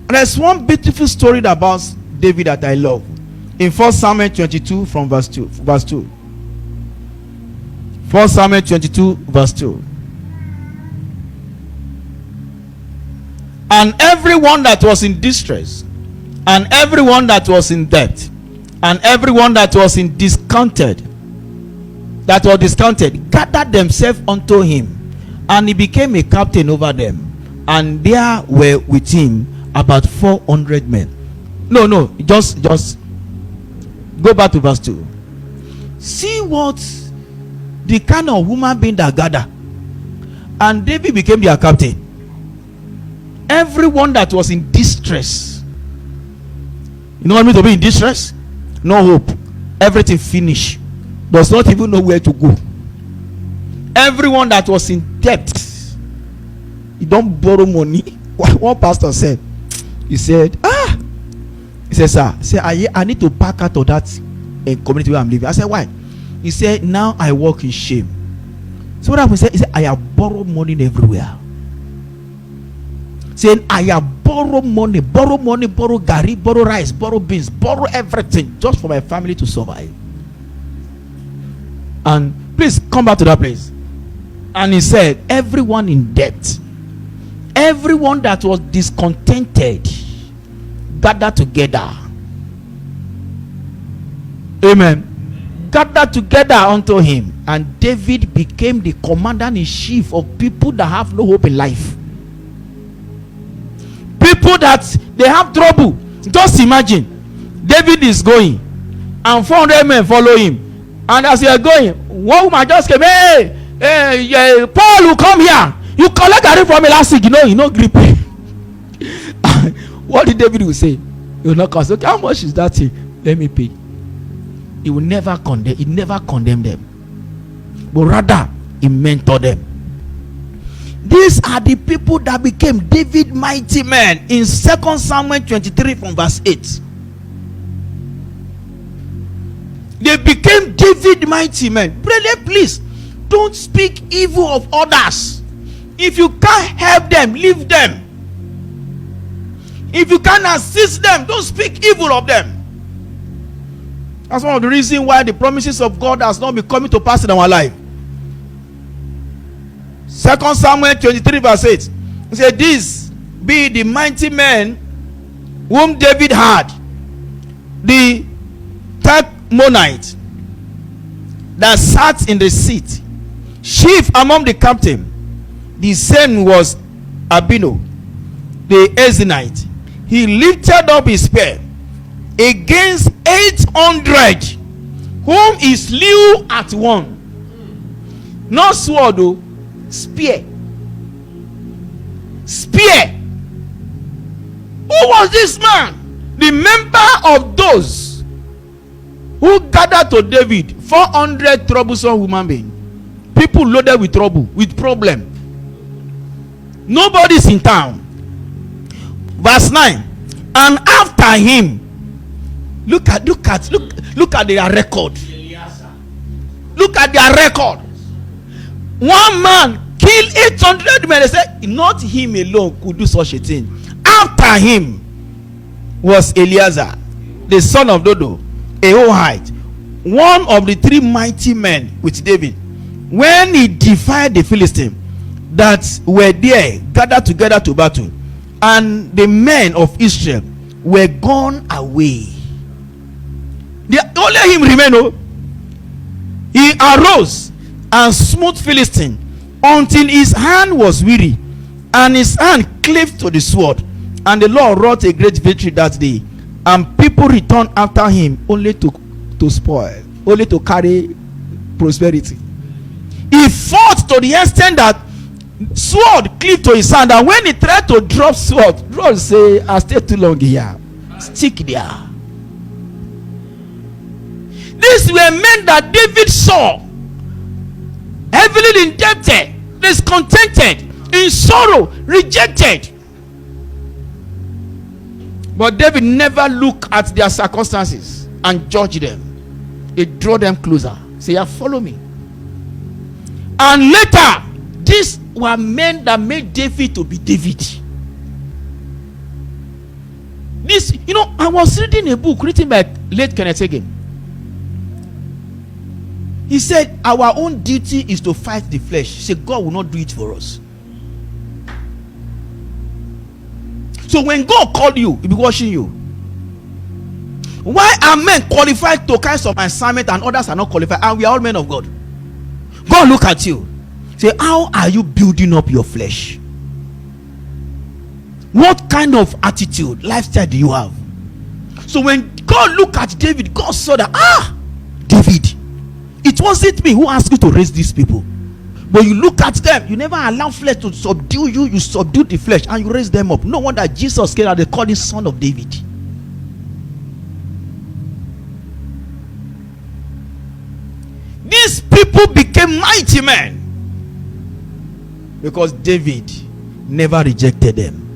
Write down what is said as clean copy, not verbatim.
There's one beautiful story about David that I love. In 1 Samuel 22 from verse 2. 1 Samuel 22 verse 2. And everyone that was in distress, and everyone that was in debt, and everyone that was discounted, gathered themselves unto him, and he became a captain over them. And there were with him about 400 men. Just go back to verse 2. See what the kind of woman being that gather, and David became their captain. Everyone that was in distress. You know what I mean to be in distress? No hope. Everything finished. Does not even know where to go. Everyone that was in debt. You don't borrow money. One pastor said, he said, sir, I need to pack out of that community where I'm living. I said, why? He said, now I walk in shame. So what happened? He said, I have borrowed money everywhere. Saying, I have borrowed money, borrow gari, borrow rice, borrow beans, borrow everything just for my family to survive. And please come back to that place. And he said, everyone in debt, everyone that was discontented, gathered together. Amen. Gathered together unto him. And David became the commander-in-chief of people that have no hope in life. People that they have trouble. Just imagine, David is going and 400 men follow him, and as they are going, one woman just came, hey, Paul will come here, you collect a from me last week, you know grip. What did David will say? He will not cost. Okay, how much is that thing? Let me pay. He will never condemn. He never condemned them, but rather he mentored them. These are the people that became David mighty men in 2 Samuel 23 from verse 8. They became David mighty men. Brethren, please don't speak evil of others. If you can't help them, leave them. If you can't assist them, don't speak evil of them. That's one of the reasons why the promises of God has not been coming to pass in our life. 2 Samuel 23 verse 8. He said, these be the mighty men whom David had, the Monite that sat in the seat, chief among the captain. The same was Abino, the Ezraite. He lifted up his spear against 800, whom he slew at one. Not sword, though. Spear. Who was this man? The member of those who gathered to David, 400 troublesome human beings, people loaded with trouble, with problem. Nobody's in town. Verse 9. And after him, look at their record. Look at their record. One man killed 800 men. They said not him alone could do such a thing. After him was Eleazar, the son of Dodo, a Hohite, one of the three mighty men with David, when he defied the Philistines that were there, gathered together to battle, and the men of Israel were gone away. Only him remained. He arose and smote Philistine until his hand was weary, and his hand cleaved to the sword. And the Lord wrought a great victory that day, and people returned after him only to spoil, only to carry prosperity. He fought to the extent that sword cleaved to his hand, and when he tried to drop sword, God say, I stay too long here, stick there. These were men that David saw heavily indebted, discontented, in sorrow, rejected. But David never looked at their circumstances and judged them. He drew them closer. Say, yeah, follow me. And later, these were men that made David to be David. This, I was reading a book written by late Kenneth Hagin. He said our own duty is to fight the flesh. He said God will not do it for us. So when God called you, He'll be watching you. Why are men qualified to carry some assignment and others are not qualified? And we are all men of God. God look at you. Say, how are you building up your flesh? What kind of attitude, lifestyle do you have? So when God looked at David, God saw that, David, it wasn't me who asked you to raise these people. But you look at them, you never allow flesh to subdue you. You subdue the flesh and you raise them up. No wonder Jesus came out, they called him Son of David. These people became mighty men because David never rejected them.